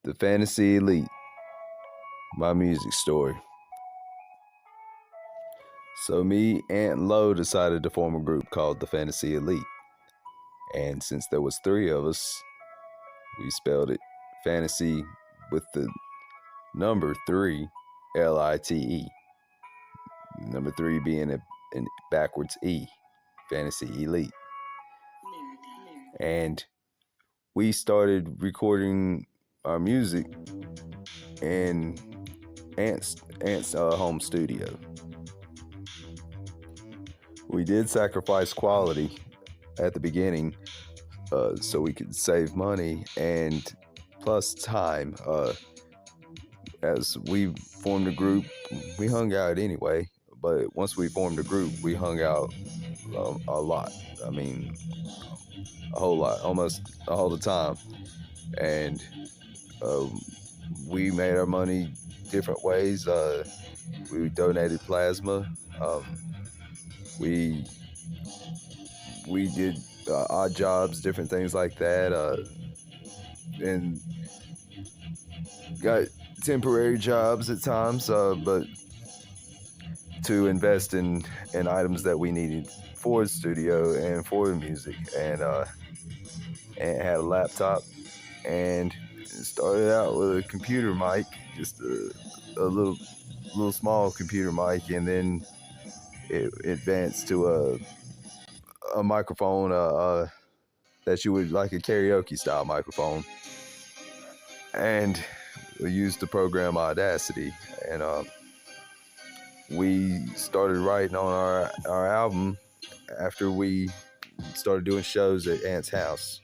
The Fantasy Elite, my music story. So me and Lo decided to form a group called the Fantasy Elite. And since there was three of us, we spelled it fantasy with the number three, Lite. Number three being an backwards E, Fantasy Elite. And we started recording our music in Ant's home studio. We did sacrifice quality at the beginning so we could save money and plus time. As we formed a group, we hung out anyway, but once we formed a group, we hung out a lot. I mean, a whole lot, almost all the time. And we made our money different ways. We donated plasma. We did odd jobs, different things like that, and got temporary jobs at times, but to invest in items that we needed for the studio and for the music, and had a laptop and started out with a computer mic, just a little small computer mic, and then it advanced to a microphone that you would like a karaoke style microphone, and we used the program Audacity, and we started writing on our album after we started doing shows at Ant's house.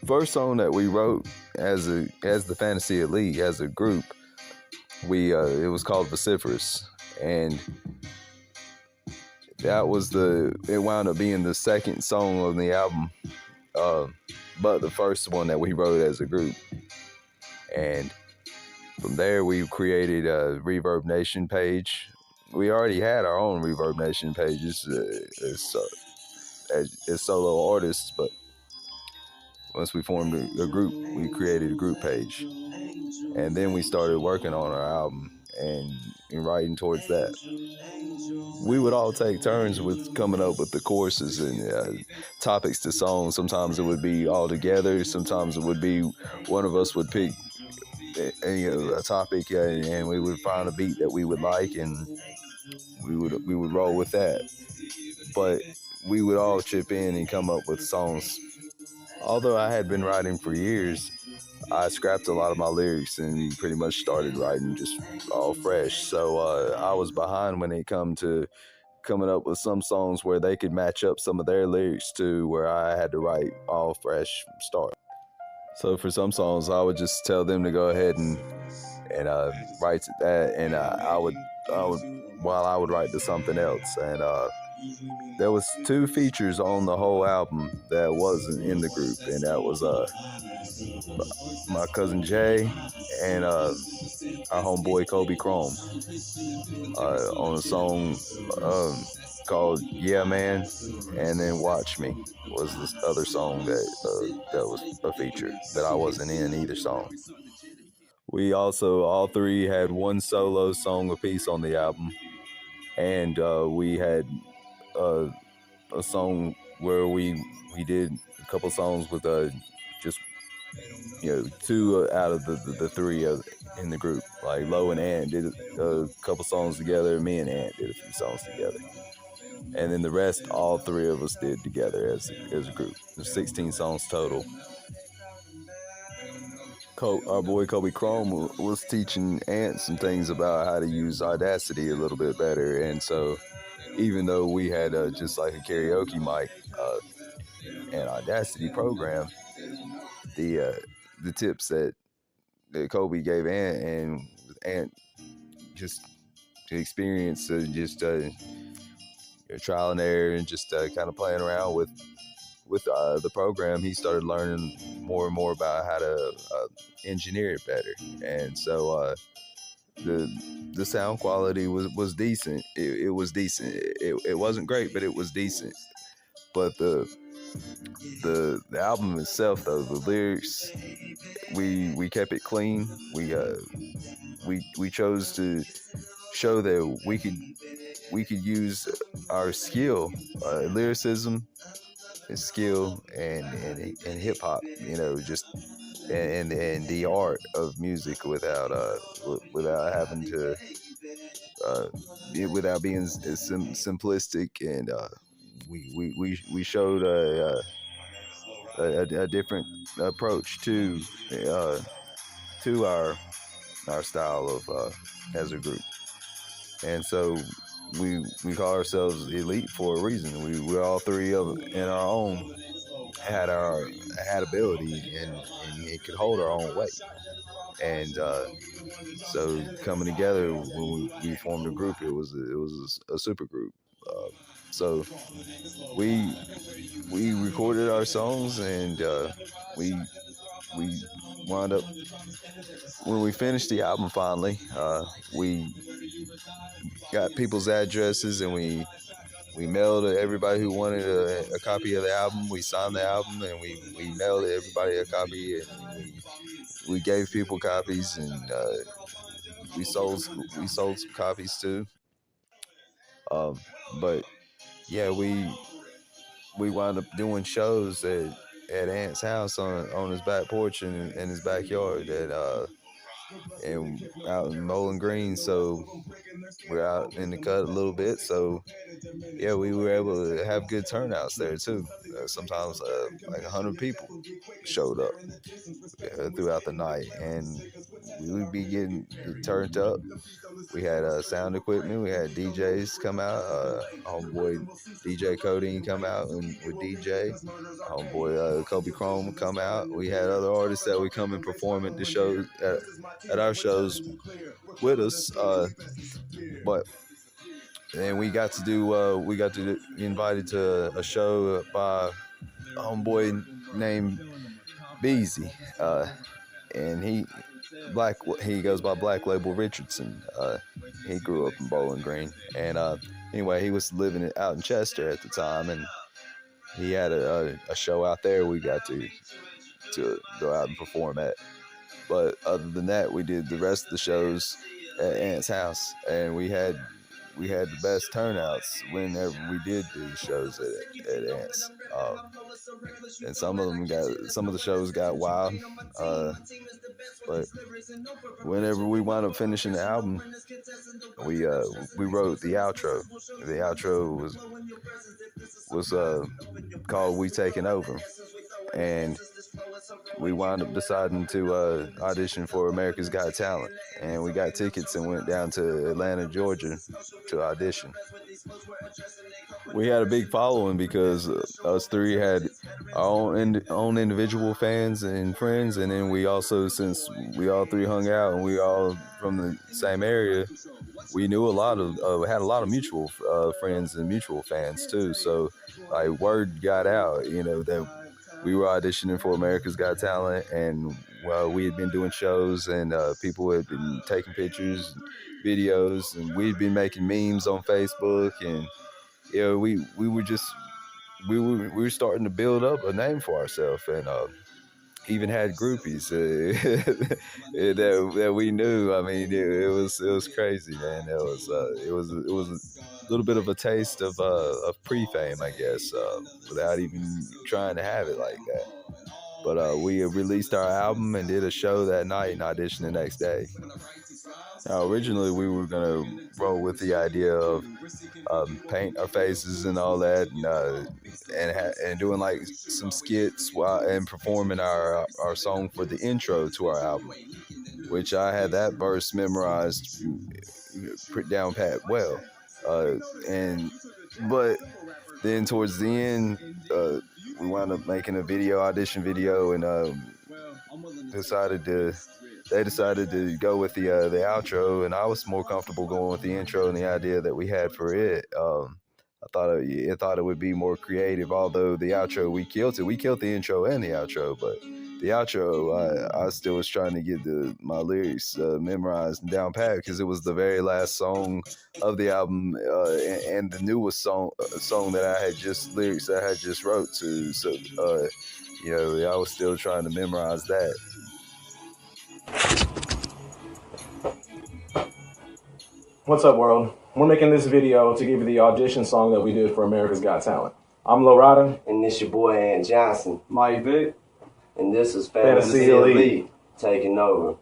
First song that we wrote as the Fantasy Elite, as a group, it was called Vociferous, and it wound up being the second song on the album, but the first one that we wrote as a group. And from there we created a Reverb Nation page. We already had our own Reverb Nation pages as solo artists, but once we formed a group, we created a group page, and then we started working on our album and writing towards that. We would all take turns with coming up with the choruses and topics to songs. Sometimes it would be all together. Sometimes it would be one of us would pick a topic, and we would find a beat that we would like, and we would roll with that. But we would all chip in and come up with songs. Although I had been writing for years, I scrapped a lot of my lyrics and pretty much started writing just all fresh. So I was behind when it come to coming up with some songs where they could match up some of their lyrics to where I had to write all fresh from start. So for some songs, I would just tell them to go ahead and write to that, and I would while I would write to something else. And there was two features on the whole album that wasn't in the group, and that was my cousin Jay and our homeboy Kobe Chrome on a song called Yeah Man, and then Watch Me was this other song that was a feature that I wasn't in either song. We also all three had one solo song apiece on the album, and we had a song where we did a couple songs with just two out of the three in the group. Like Lo and Ant did a couple songs together. Me and Ant did a few songs together, and then the rest, all three of us did together as a group. There's 16 songs total. Our boy Kobe Chrome was teaching Ant some things about how to use Audacity a little bit better, and so even though we had just like a karaoke mic and Audacity program, the tips that Kobe gave Ant, and Ant just experience just trial and error, and just kind of playing around with the program, he started learning more and more about how to engineer it better. And so the sound quality was decent. It was decent. It wasn't great, but it was decent. But the the album itself, though, the lyrics, we kept it clean. We chose to show that we could use our skill, lyricism, and skill, and hip hop. Just and the art of music without having to uh, without being simplistic, and we showed a different approach uh, to our style of as a group. And so we call ourselves elite for a reason. We all three of in our own had our had ability, and it could hold our own weight. And so coming together when we formed a group, it was a super group. So we we recorded our songs, and we we wound up when we finished the album finally. We got people's addresses, and we mailed to everybody who wanted a copy of the album. We signed the album, and we mailed everybody a copy, and we gave people copies, and we sold some copies too. Um, but yeah, we wound up doing shows at Ant's house on his back porch in his backyard and out in Bowling Green. So we're out in the cut a little bit. So yeah, we were able to have good turnouts there too. Sometimes like 100 people showed up throughout the night, and we would be getting turned up. We had sound equipment. We had DJs come out. Homeboy DJ Codeine come out and with DJ. Homeboy Kobe Chrome come out. We had other artists that would come and perform at the shows at our shows with us. But and we got to invited to a show by a homeboy named Beezy, and he goes by Black Label Richardson. He grew up in Bowling Green, and anyway, he was living out in Chester at the time, and he had a show out there. We got to go out and perform at. But other than that, we did the rest of the shows at Ant's house, and we had the best turnouts whenever we did do the shows at Ant's. And some of the shows got wild. But whenever we wound up finishing the album, we wrote the outro. The outro was called "We Taking Over," and we wound up deciding to audition for America's Got Talent, and we got tickets and went down to Atlanta, Georgia, to audition. We had a big following because us three had our own individual fans and friends, and then we also, since we all three hung out and we all from the same area, we knew had a lot of mutual friends and mutual fans too. So like word got out, that we were auditioning for America's Got Talent, and we had been doing shows, and people had been taking pictures, videos, and we'd been making memes on Facebook, and we were starting to build up a name for ourselves, and even had groupies that we knew. I mean, it was crazy, man. It was a little bit of a taste of pre-fame, I guess, without even trying to have it like that. But we released our album and did a show that night and auditioned the next day. Now, originally, we were gonna roll with the idea of paint our faces and all that, and doing like some skits and performing our song for the intro to our album, which I had that verse memorized down pat well, and but then towards the end, we wound up making a audition video, and they decided to go with the outro, and I was more comfortable going with the intro and the idea that we had for it. I thought it would be more creative. Although the outro, we killed it. We killed the intro and the outro, but the outro, I still was trying to get my lyrics memorized and down pat because it was the very last song of the album and the newest song that I had just lyrics that I had just wrote to. So I was still trying to memorize that. What's up, world? We're making this video to give you the audition song that we did for America's Got Talent. I'm Lorada. And this your boy Ant Johnson. Mike Vick. And this is Fantasy Elite taking over.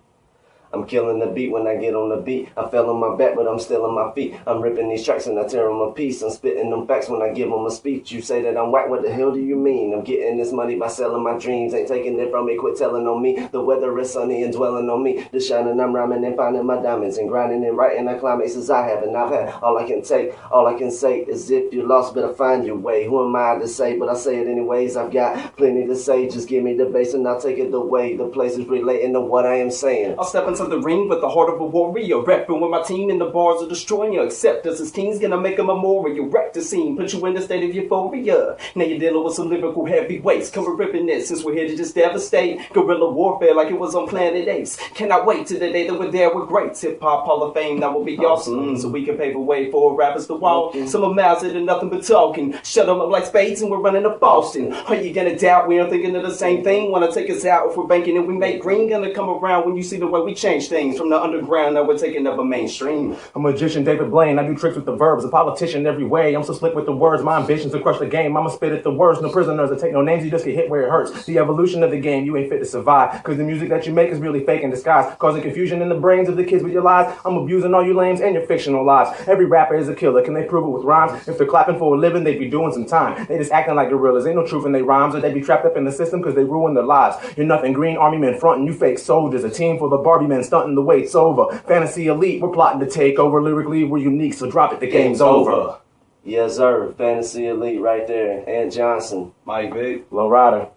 I'm killing the beat when I get on the beat. I fell on my back, but I'm still on my feet. I'm ripping these tracks and I tear them a piece. I'm spitting them facts when I give them a speech. You say that I'm whack, what the hell do you mean? I'm getting this money by selling my dreams. Ain't taking it from me, quit telling on me. The weather is sunny and dwelling on me. The shining, I'm rhyming and finding my diamonds and grinding and writing the climaxes I have. And I've had all I can take. All I can say is if you lost, better find your way. Who am I to say? But I say it anyways. I've got plenty to say. Just give me the bass and I'll take it away. The place is relating to what I am saying. I'll step into the ring with the heart of a warrior, rapping with my team in the bars of destroying you. Accept us as kings, gonna make a memorial. Wreck the scene, put you in a state of euphoria. Now you're dealing with some lyrical heavyweights. Come and ripping this, since we're here to just devastate. Guerrilla warfare like it was on Planet Ace. Cannot wait till the day that we're there with greats. Hip-hop Hall of Fame, that will be awesome. So we can pave a way for rappers to walk. Some of mouths that are nothing but talking. Shut them up like spades and we're running to Boston. Are you gonna doubt we are thinking of the same thing? Wanna take us out if we're banking and we make green? Gonna come around when you see the way we change things from the underground, now we're taking up a mainstream. I'm a magician, David Blaine. I do tricks with the verbs. A politician every way. I'm so slick with the words. My ambition's to crush the game. I'ma spit at the words. No prisoners. I take no names. You just get hit where it hurts. The evolution of the game. You ain't fit to survive. Cause the music that you make is really fake in disguise. Causing confusion in the brains of the kids with your lies. I'm abusing all you lames and your fictional lies. Every rapper is a killer. Can they prove it with rhymes? If they're clapping for a living, they be doing some time. They just acting like gorillas. Ain't no truth in their rhymes. Or they be trapped up in the system cause they ruin their lives. You're nothing. Green army men fronting. You fake soldiers. A team full of Barbie men stunting the wait's over. Fantasy Elite, we're plotting to take over. Lyrically, we're unique, so drop it, the game's over. Yes, sir. Fantasy Elite right there. Ant Johnson. Mike Vick. Lorada.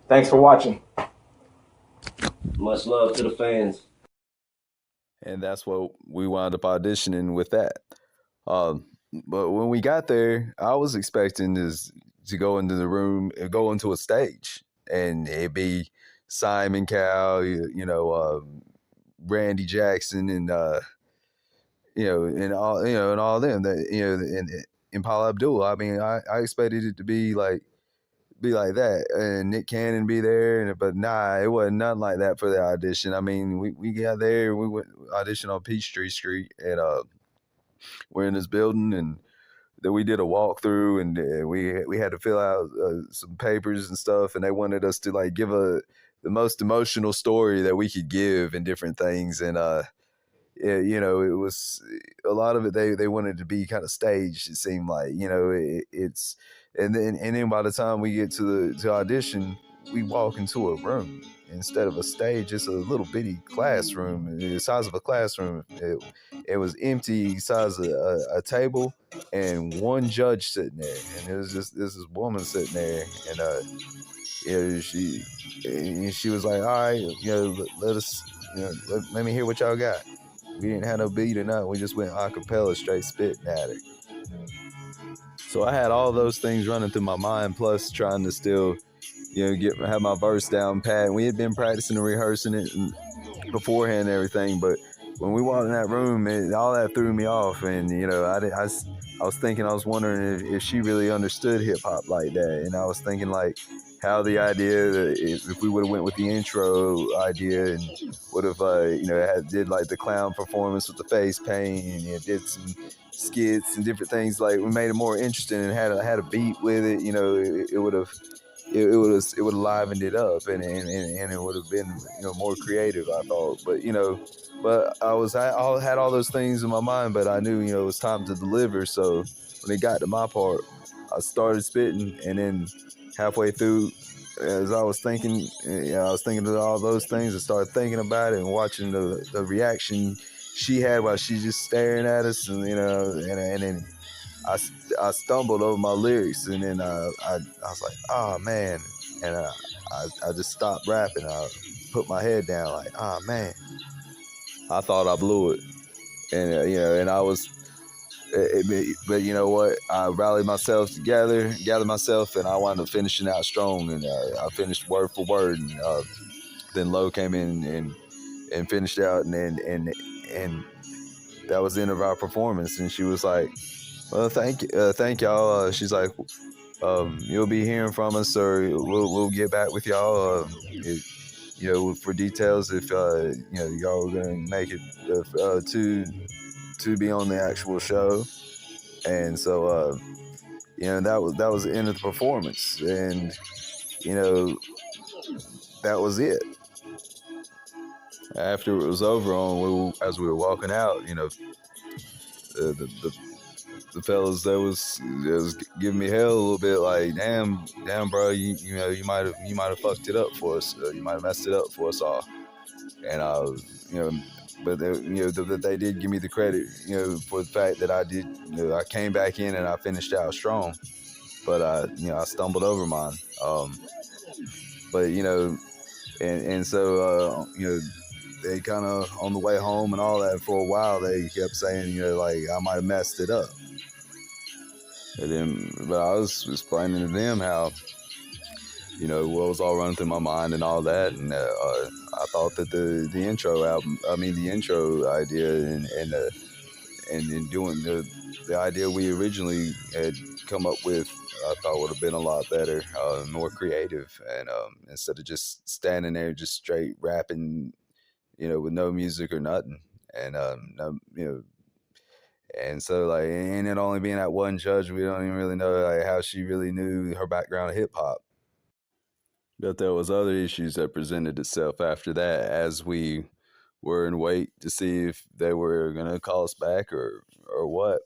Thanks for watching. Much love to the fans. And that's what we wound up auditioning with that. But when we got there, I was expecting to go into the room, go into a stage, and it'd be Simon Cowell, Randy Jackson, and and all them that and Paul Abdul. I mean, I expected it to be like that, and Nick Cannon be there, but nah, it wasn't nothing like that for the audition. I mean, we got there, we went audition on Peachtree Street, and we're in this building, and then we did a walkthrough, and we had to fill out some papers and stuff, and they wanted us to like give the most emotional story that we could give and different things, and it was a lot of it. They wanted to be kind of staged. It seemed like it's and then by the time we get to audition, we walk into a room instead of a stage. It's a little bitty classroom, the size of a classroom. It was empty, size of a table, and one judge sitting there, and it was just this woman sitting there, and she was like, all right, let us let me hear what y'all got. We didn't have no beat or nothing. We just went a cappella, straight spitting at her. So I had all those things running through my mind, plus trying to still, have my verse down pat. We had been practicing and rehearsing it beforehand and everything, but when we walked in that room, all that threw me off. And I was wondering if she really understood hip hop like that. And I was thinking like how the idea that if we would have went with the intro idea and would have did like the clown performance with the face paint and did some skits and different things, like we made it more interesting and had a beat with it, it would have livened it up and it would have been more creative, I thought. But I had all those things in my mind, but I knew it was time to deliver. So when it got to my part, I started spitting, and then halfway through, as I was thinking, I was thinking of all those things. I started thinking about it and watching the reaction she had while she's just staring at us, and and then I stumbled over my lyrics, and then I was like, oh man, and I just stopped rapping. I put my head down like, oh man, I thought I blew it, and and I was But you know what? I rallied myself together, gathered myself, and I wound up finishing out strong. And I finished word for word. And then Lo came in and finished out, and that was the end of our performance. And she was like, "Well, thank y'all." She's like, "You'll be hearing from us, or we'll get back with y'all. For details if y'all are gonna make it to be on the actual show." And so that was the end of the performance, and that was it. After it was over, as we were walking out, the the fellas that was giving me hell a little bit, like, damn, bro, you might have fucked it up for us, you might have messed it up for us all. And but they did give me the credit, for the fact that I did, I came back in and I finished out strong, but I stumbled over mine. But and so they kind of, on the way home and all that, for a while they kept saying, like, I might have messed it up. And then, but I was explaining to them how, what was all running through my mind and all that. And I thought that the intro album, the intro idea, and in doing the idea we originally had come up with, I thought would have been a lot better, more creative. And instead of just standing there just straight rapping, with no music or nothing. And no, and so, like, and it only being that one judge, we don't even really know, like, how she really knew her background of hip hop. But there was other issues that presented itself after that, as we were in wait to see if they were gonna call us back or what.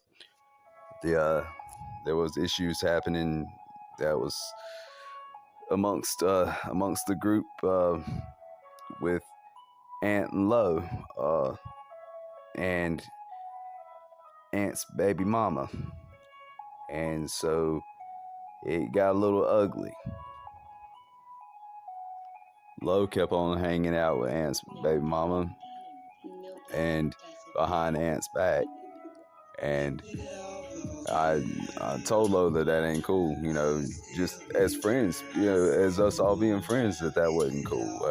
There was issues happening that was amongst the group, with Aunt and Lo, and Aunt's baby mama, and so it got a little ugly. Lo kept on hanging out with Aunt's baby mama and behind Aunt's back, and I told Lo that ain't cool. Just as friends, as us all being friends, that wasn't cool.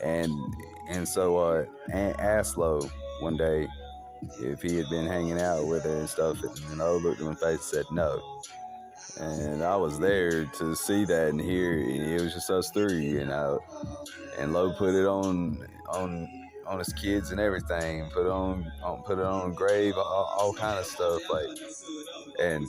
And so Aunt asked Lo one day if he had been hanging out with her and stuff, and Lo looked him in the face and said no. And I was there to see that and hear, and it was just us three, and Lo put it on his kids and everything, put it on grave, all kind of stuff, like, and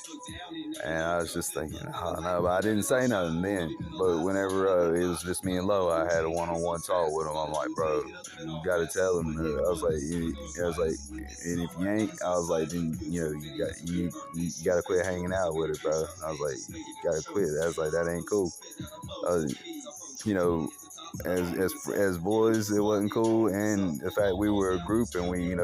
I was just thinking, oh no, but I didn't say nothing then. But whenever it was just me and Lo, I had a one-on-one talk with him. I'm like, bro, you gotta tell him. I was like, and if you ain't, I was like, then you gotta quit hanging out with her, bro. I was like, you gotta quit. I was like, that ain't cool. You know, as boys, it wasn't cool, and the fact we were a group and we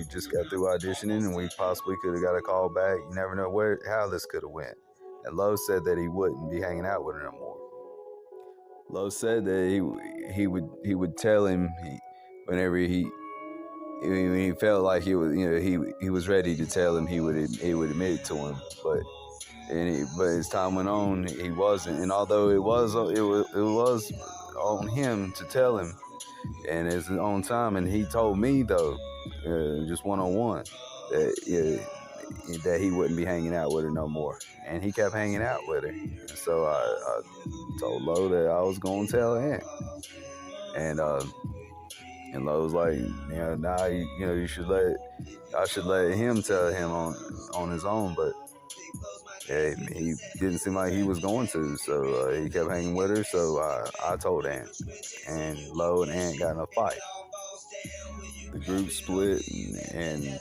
just got through auditioning and we possibly could have got a call back. You never know how this could have went. And Lo said that he wouldn't be hanging out with her no more. Lo said that he would tell him, whenever he felt like he was ready to tell him, he would admit it to him, but as time went on, he wasn't. And although it was on him to tell him, and his own time, and he told me, though, just one-on-one, that he wouldn't be hanging out with her no more, and he kept hanging out with her. And so I told Lo that I was gonna tell Aunt, and Lo was like, nah, you should I should let him tell him on his own, but he didn't seem like he was going to, so he kept hanging with her. So I told Aunt, and Lo and Aunt got in a fight. The group split, and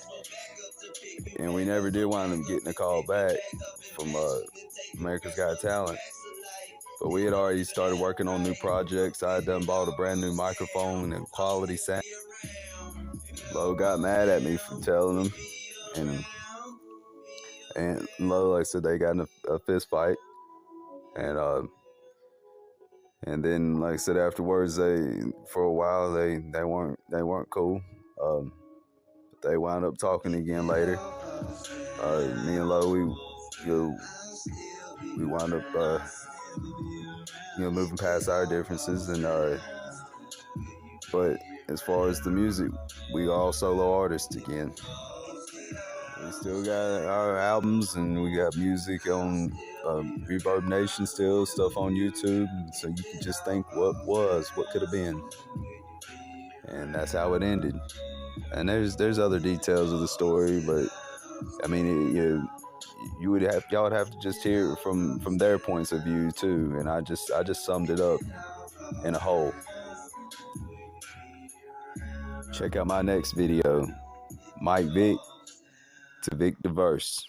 we never did wind up getting a call back from America's Got Talent. But we had already started working on new projects. I had done bought a brand new microphone and quality sound. Lo got mad at me for telling him, and Lo, like I said, they got in a fist fight, and then, like I said, afterwards, for a while they weren't cool. But they wound up talking again later. Me and Lo, we wound up moving past our differences, and but as far as the music, we all solo artists again. We still got our albums, and we got music on Reverb Nation still, stuff on YouTube, so you can just think what could have been. And that's how it ended. And there's other details of the story, but I mean, y'all would have to just hear it from their points of view too. And I just summed it up in a whole. Check out my next video, Mike Vick to Vic Diverse.